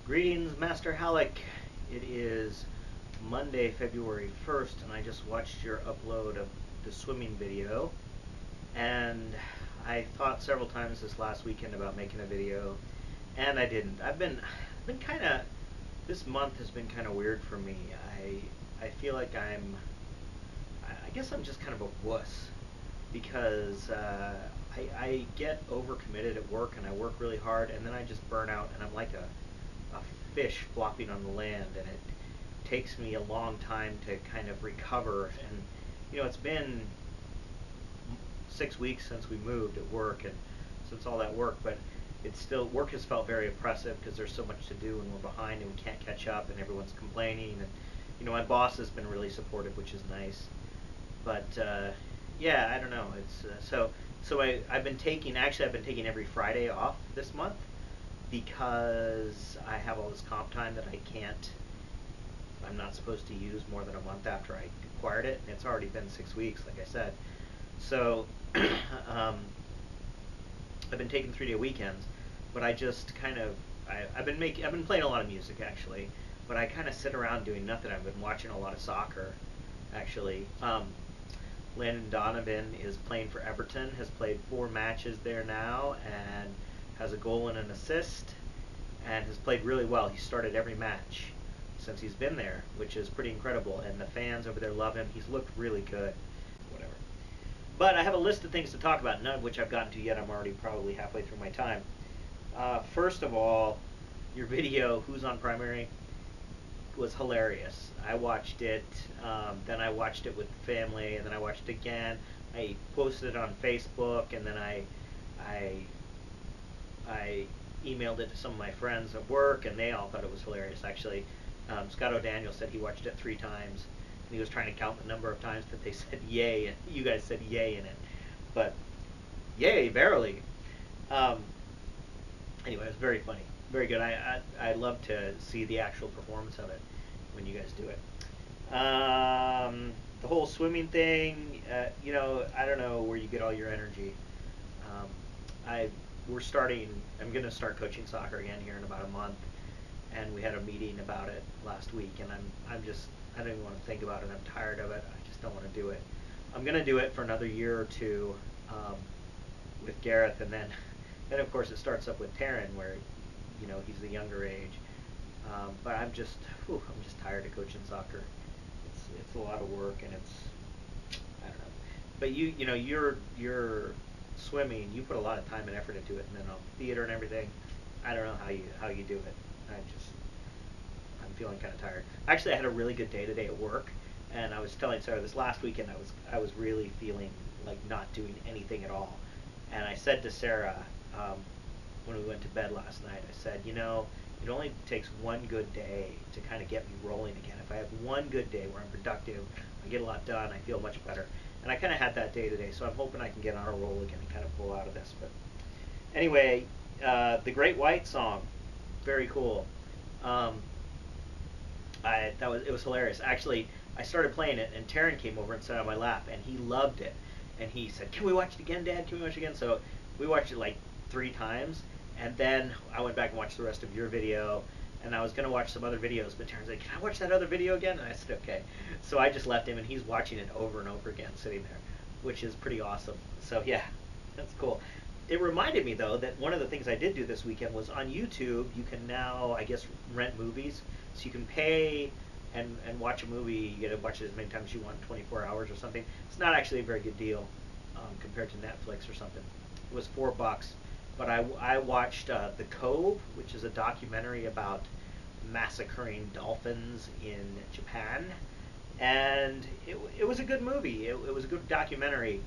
Greetings, Master Halleck. It is Monday, February 1st, and I just watched your upload of the swimming video. And I thought several times this last weekend about making a video, and I didn't. I've been kind of, this month has been kind of weird for me. I feel like I guess I'm just kind of a wuss because I get overcommitted at work and I work really hard and then I just burn out and I'm like a fish flopping on the land, and it takes me a long time to kind of recover. And it's been 6 weeks since we moved at work and since all that work, but it's still, work has felt very oppressive because there's so much to do and we're behind and we can't catch up and everyone's complaining. And my boss has been really supportive, which is nice. But yeah, I don't know. It's I've been taking, actually I've been taking every Friday off this month because I have all this comp time that I'm not supposed to use more than a month after I acquired it, and it's already been 6 weeks, like I said. So I've been taking 3-day weekends, but I just kind of I've been playing a lot of music actually, but I kind of sit around doing nothing. I've been watching a lot of soccer, actually. Landon Donovan is playing for Everton, has played 4 matches there now, and has a goal and an assist, and has played really well. He started every match since he's been there, which is pretty incredible, and the fans over there love him. He's looked really good. Whatever. But I have a list of things to talk about, none of which I've gotten to yet. I'm already probably halfway through my time. First of all, your video, Who's on Primary, was hilarious. I watched it, then I watched it with the family, and then I watched it again. I posted it on Facebook, and then I emailed it to some of my friends at work, and they all thought it was hilarious. Actually, Scott O'Daniel said he watched it 3 times, and he was trying to count the number of times that they said "yay" and you guys said "yay" in it. But yay, verily. Um, anyway, it was very funny, very good. I love to see the actual performance of it when you guys do it. The whole swimming thing, I don't know where you get all your energy. Um, I we're starting. I'm going to start coaching soccer again here in about a month, and we had a meeting about it last week, and I don't even want to think about it. I'm tired of it. I just don't want to do it. I'm going to do it for another year or two with Gareth, and then of course it starts up with Taryn, where he's the younger age. But I'm just tired of coaching soccer. It's a lot of work, and I don't know. But you're swimming. You put a lot of time and effort into it, and then theater and everything. I don't know how you do it. I'm feeling kind of tired. Actually, I had a really good day today at work, and I was telling Sarah this last weekend. I was really feeling like not doing anything at all, and I said to Sarah when we went to bed last night, I said, it only takes one good day to kind of get me rolling again. If I have one good day where I'm productive, I get a lot done, I feel much better. And I kind of had that day today, so I'm hoping I can get on a roll again and kind of pull out of this. But anyway, the Great White song, very cool. It was hilarious. Actually, I started playing it, and Taryn came over and sat on my lap, and he loved it. And he said, "Can we watch it again, Dad? Can we watch it again?" So we watched it like 3 times, and then I went back and watched the rest of your video, and I was going to watch some other videos, but Taryn's like, "Can I watch that other video again?" And I said, "Okay." So I just left him, and he's watching it over and over again, sitting there, which is pretty awesome. So yeah, that's cool. It reminded me, though, that one of the things I did do this weekend was on YouTube, you can now, I guess, rent movies. So you can pay and watch a movie. You get to watch it as many times as you want in 24 hours or something. It's not actually a very good deal compared to Netflix or something. It was $4, but I watched The Cove, which is a documentary about massacring dolphins in Japan, and it was a good movie. It was a good documentary.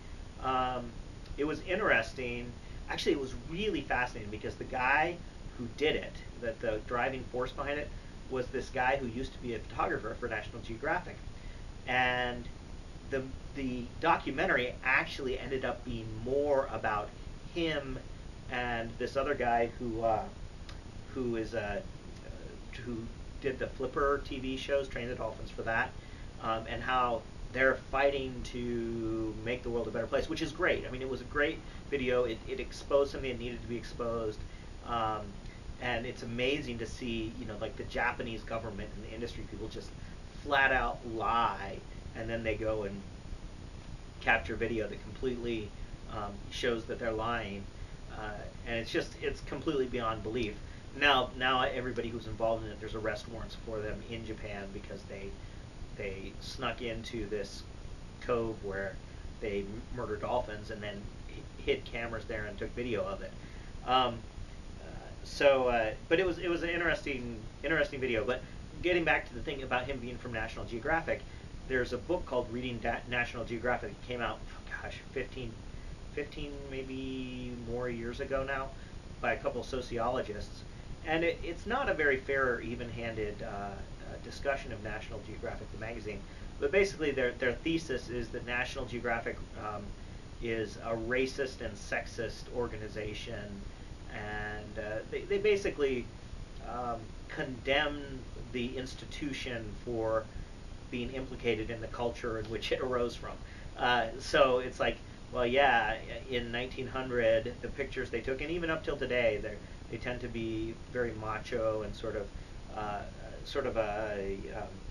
It was interesting. Actually, it was really fascinating because the guy who did it, that the driving force behind it, was this guy who used to be a photographer for National Geographic, and the documentary actually ended up being more about him and this other guy who is who did the Flipper TV shows, trained the dolphins for that, and how they're fighting to make the world a better place, which is great. I mean, it was a great video. It exposed something that needed to be exposed. and it's amazing to see, like the Japanese government and the industry people just flat out lie, and then they go and capture video that completely shows that they're lying, and it's completely beyond belief. Now everybody who's involved in it, there's arrest warrants for them in Japan because they snuck into this cove where they murder dolphins and then hid cameras there and took video of it. But it was an interesting video. But getting back to the thing about him being from National Geographic, there's a book called Reading National Geographic. It came out, gosh, 15 maybe more years ago now, by a couple of sociologists, and it's not a very fair or even-handed discussion of National Geographic, the magazine. But basically, their thesis is that National Geographic is a racist and sexist organization, and they basically condemn the institution for being implicated in the culture in which it arose from. So it's like, well, yeah, in 1900, the pictures they took, and even up till today, they tend to be very macho and sort of a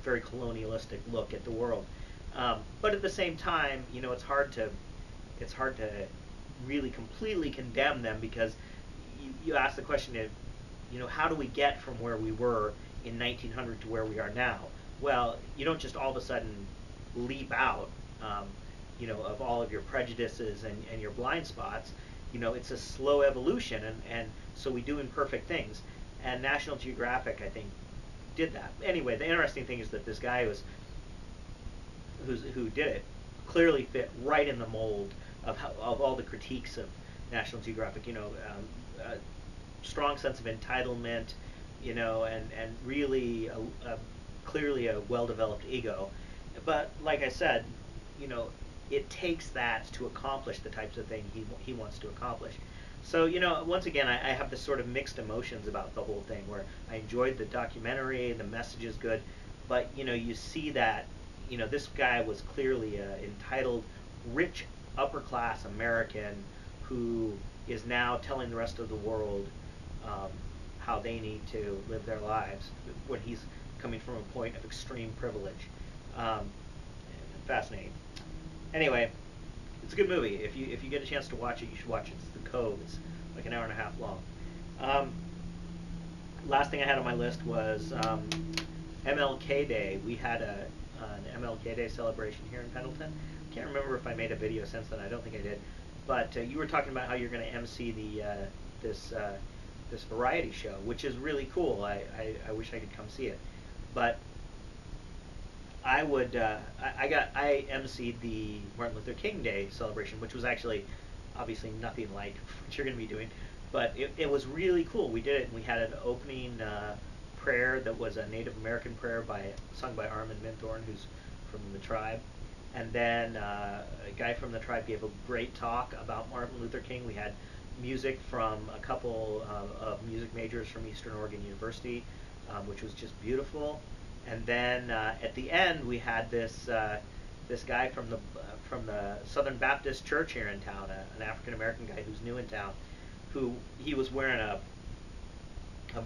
very colonialistic look at the world. But at the same time, it's hard to really completely condemn them, because you ask the question of, how do we get from where we were in 1900 to where we are now? Well, you don't just all of a sudden leap out, of all of your prejudices and your blind spots. It's a slow evolution, and so we do imperfect things. And National Geographic, I think, did that. Anyway, the interesting thing is that this guy who did it clearly fit right in the mold of all the critiques of National Geographic. A strong sense of entitlement, and really clearly a well-developed ego. But like I said, it takes that to accomplish the types of thing he wants to accomplish. So, once again, I have this sort of mixed emotions about the whole thing, where I enjoyed the documentary, the message is good, but, you see that, this guy was clearly an entitled, rich, upper-class American who is now telling the rest of the world how they need to live their lives when he's coming from a point of extreme privilege. Fascinating. Anyway, it's a good movie. If you get a chance to watch it, you should watch it. It's The Cove. It's like an hour and a half long. Last thing I had on my list was MLK Day. We had an MLK Day celebration here in Pendleton. I can't remember if I made a video since then. I don't think I did. But you were talking about how you're going to MC this variety show, which is really cool. I wish I could come see it, but I emceed the Martin Luther King Day celebration, which was actually obviously nothing like what you're going to be doing, but it was really cool. We did it, and we had an opening prayer that was a Native American prayer sung by Armin Minthorn, who's from the tribe. And then a guy from the tribe gave a great talk about Martin Luther King. We had music from a couple of music majors from Eastern Oregon University, which was just beautiful. And then at the end, we had this guy from the Southern Baptist Church here in town, an African American guy who's new in town, he was wearing a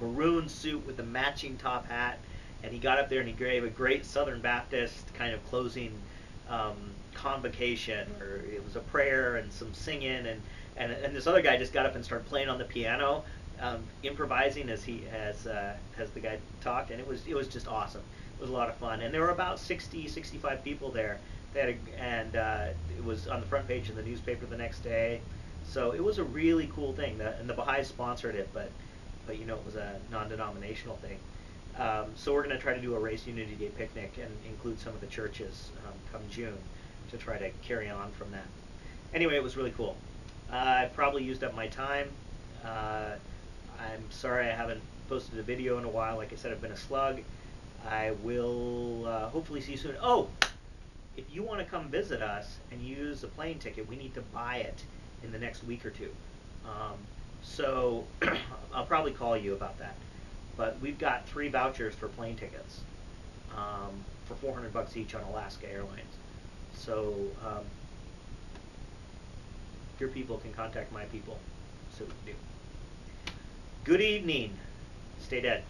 maroon suit with a matching top hat, and he got up there and he gave a great Southern Baptist kind of closing convocation, or it was a prayer and some singing, and this other guy just got up and started playing on the piano, improvising as the guy talked, and it was just awesome. It was a lot of fun, and there were about 65 people there. And it was on the front page of the newspaper the next day. So it was a really cool thing. And the Baha'is sponsored it, but it was a non-denominational thing. So we're going to try to do a Race Unity Day picnic and include some of the churches come June to try to carry on from that. Anyway, it was really cool. I probably used up my time. I'm sorry I haven't posted a video in a while. Like I said, I've been a slug. I will hopefully see you soon. Oh, if you want to come visit us and use a plane ticket, we need to buy it in the next week or two. So I'll probably call you about that. But we've got 3 vouchers for plane tickets for $400 each on Alaska Airlines. So your people can contact my people, so we can do. Good evening. Stay dead.